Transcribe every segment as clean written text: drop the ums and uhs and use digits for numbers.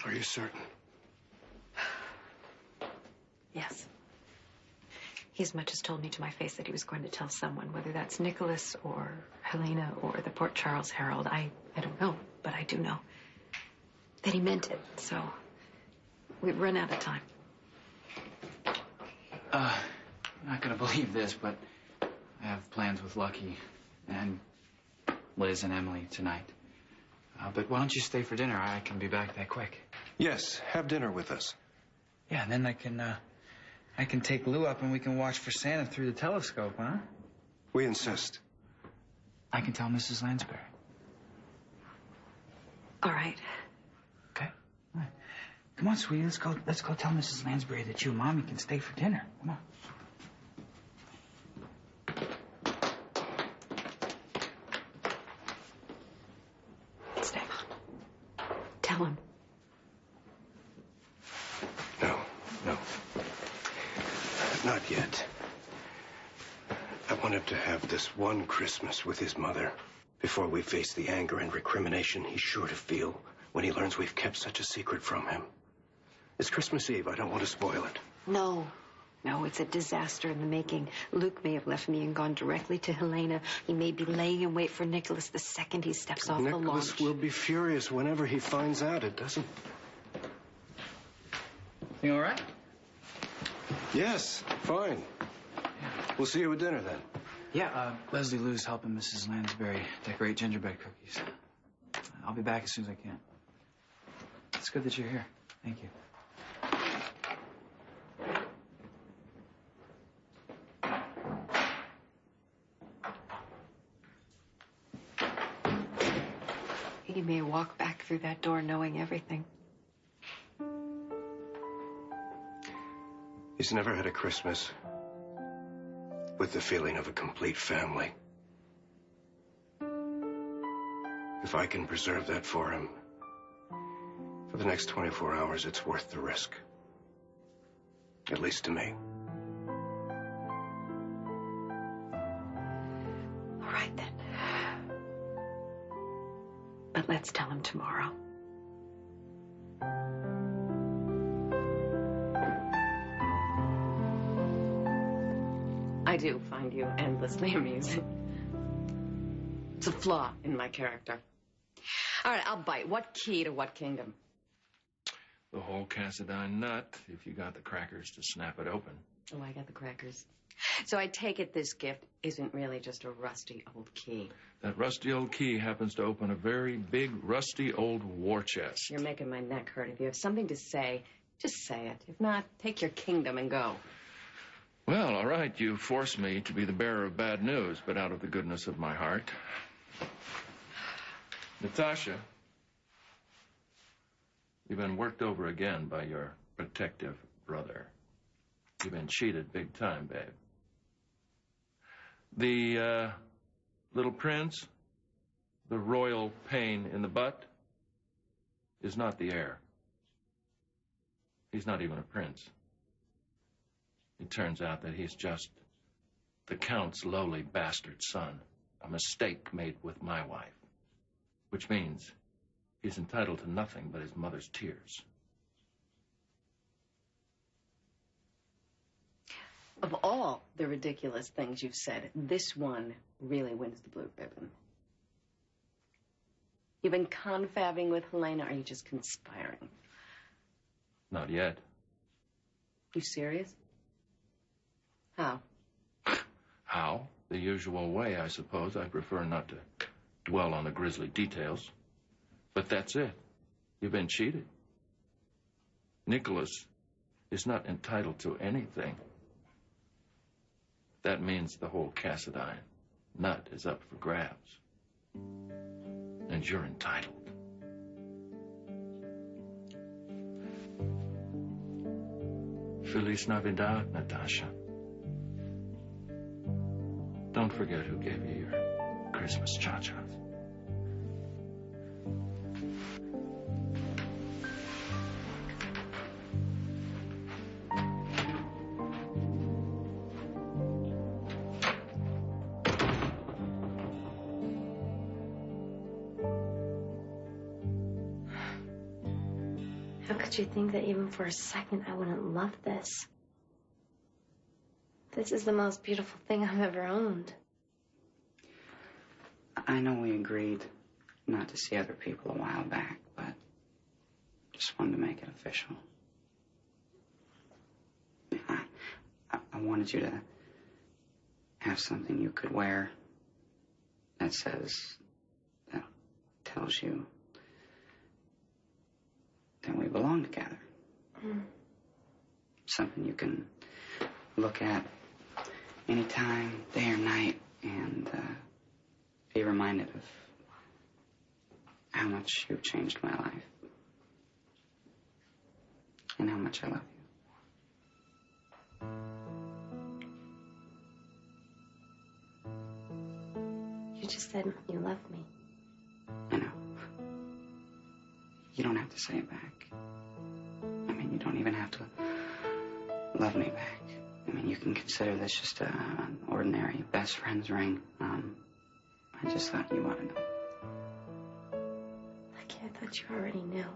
Are you certain? Yes. He as much as told me to my face that he was going to tell someone, whether that's Nicholas or Helena or the Port Charles Herald. I don't know, but I do know that he meant it. So we've run out of time. I'm not gonna believe this, but I have plans with Lucky and Liz and Emily tonight. But why don't you stay for dinner? I can be back that quick. Yes, have dinner with us. Yeah, and then I can take Lou up and we can watch for Santa through the telescope, huh? We insist. I can tell Mrs. Lansbury. All right. Okay. All right. Come on, sweetie. Let's go tell Mrs. Lansbury that you and Mommy can stay for dinner. Come on. Stefan, tell him. No. Not yet. I want him to have this one Christmas with his mother before we face the anger and recrimination he's sure to feel when he learns we've kept such a secret from him. It's Christmas Eve. I don't want to spoil it. No, it's a disaster in the making. Luke may have left me and gone directly to Helena. He may be laying in wait for Nicholas the second he steps off the launch. Nicholas will be furious whenever he finds out. It doesn't... You all right? Yes, fine. We'll see you at dinner then. Yeah, Leslie Lou's helping Mrs. Lansbury decorate gingerbread cookies. I'll be back as soon as I can. It's good that you're here. Thank you. He may walk back through that door knowing everything. He's never had a Christmas with the feeling of a complete family. If I can preserve that for him, for the next 24 hours, it's worth the risk. At least to me. All right, then. But let's tell him tomorrow. I do find you endlessly amusing. It's a flaw in my character. All right, I'll bite. What key to what kingdom? The whole Cassadine nut, if you got the crackers to snap it open. Oh, I got the crackers. So I take it this gift isn't really just a rusty old key. That rusty old key happens to open a very big, rusty old war chest. You're making my neck hurt. If you have something to say, just say it. If not, take your kingdom and go. Well, all right, you force me to be the bearer of bad news, but out of the goodness of my heart. Natasha, you've been worked over again by your protective brother. You've been cheated big time, babe. The little prince, the royal pain in the butt, is not the heir. He's not even a prince. It turns out that he's just the Count's lowly bastard son, a mistake made with my wife, which means he's entitled to nothing but his mother's tears. Of all the ridiculous things you've said, this one really wins the blue ribbon. You've been confabbing with Helena, or are you just conspiring? Not yet. You serious? How? How? The usual way, I suppose. I prefer not to dwell on the grisly details. But that's it. You've been cheated. Nicholas is not entitled to anything. That means the whole Cassadine nut is up for grabs. And you're entitled. Feliz Navidad, Natasha. Don't forget who gave you your Christmas cha-chas. How could you think that even for a second I wouldn't love this? This is the most beautiful thing I've ever owned. I know we agreed not to see other people a while back, but just wanted to make it official. I wanted you to have something you could wear that tells you that we belong together. Mm. Something you can look at anytime, day or night, and be reminded of how much you've changed my life and how much I love you. You just said you love me. I know. You don't have to say it back. I mean, you don't even have to love me back. I mean, you can consider this just an ordinary best friend's ring. I just thought you ought to know. Lucky, I thought you already knew.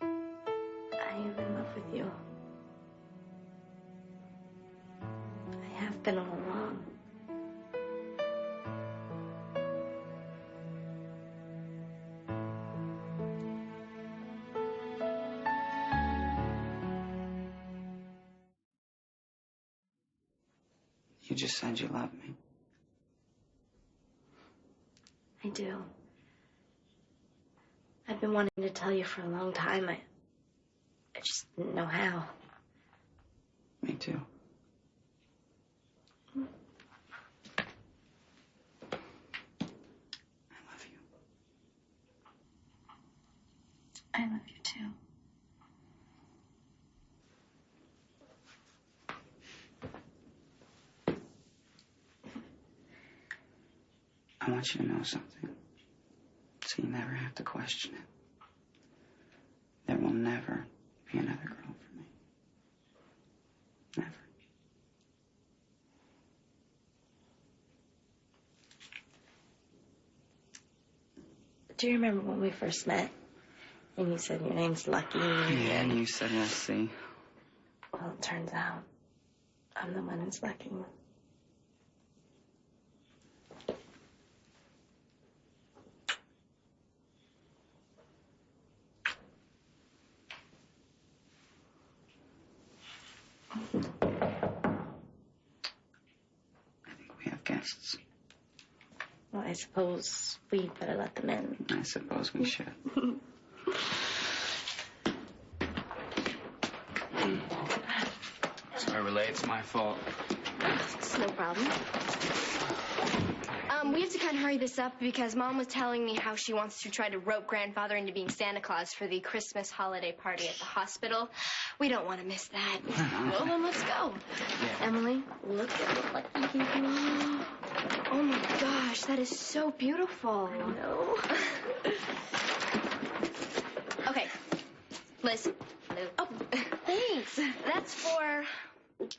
I am in love with you. I have been all along. You just said you love me. I do. I've been wanting to tell you for a long time. I just didn't know how. Me too. I love you. I love you too. I want you to know something, so you never have to question it. There will never be another girl for me. Never. Do you remember when we first met? And you said your name's Lucky. Yeah, and you said let's see. Well, it turns out I'm the one who's lucky. I think we have guests. Well, I suppose we'd better let them in. I suppose we should. Sorry, Relay, it's my fault. It's no problem. We have to kind of hurry this up because Mom was telling me how she wants to try to rope Grandfather into being Santa Claus for the Christmas holiday party at the hospital. We don't want to miss that. Well, then let's go. Yeah. Emily, look at what Lucky gave me. Oh, my gosh, that is so beautiful. I know. Okay, Liz. Oh, thanks. That's for,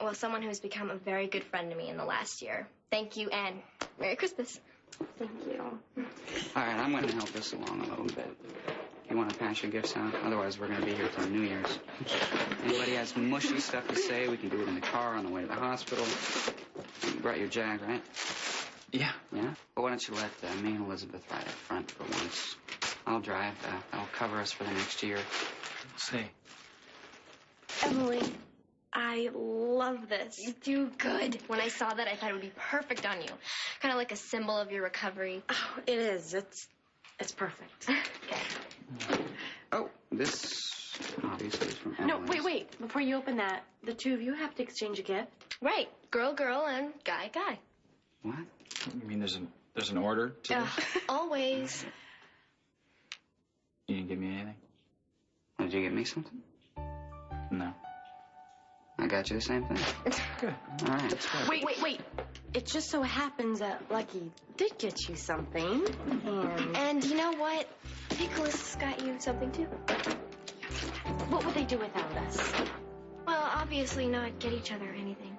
well, someone who's become a very good friend to me in the last year. Thank you, and Merry Christmas. Thank you. All right, I'm going to help us along a little bit. You want to pass your gifts out? Otherwise, we're going to be here till New Year's. Anybody has mushy stuff to say, we can do it in the car on the way to the hospital. You brought your Jag, right? Yeah. Yeah? Well, why don't you let me and Elizabeth ride up front for once? I'll drive. That'll cover us for the next year. See. Emily, I love this. You do good. When I saw that, I thought it would be perfect on you. Kind of like a symbol of your recovery. Oh, it is. It's perfect. Oh, this obviously is from No, Emily's. wait. Before you open that, the two of you have to exchange a gift. Right. Girl, girl, and guy, guy. What? You mean there's an order to this? Always. You didn't give me anything? Did you get me something? No. I got you the same thing. Good. All right. Wait. It just so happens that Lucky did get you something, And you know what? Nikolas got you something, too. what would they do without us? Well, obviously not get each other anything.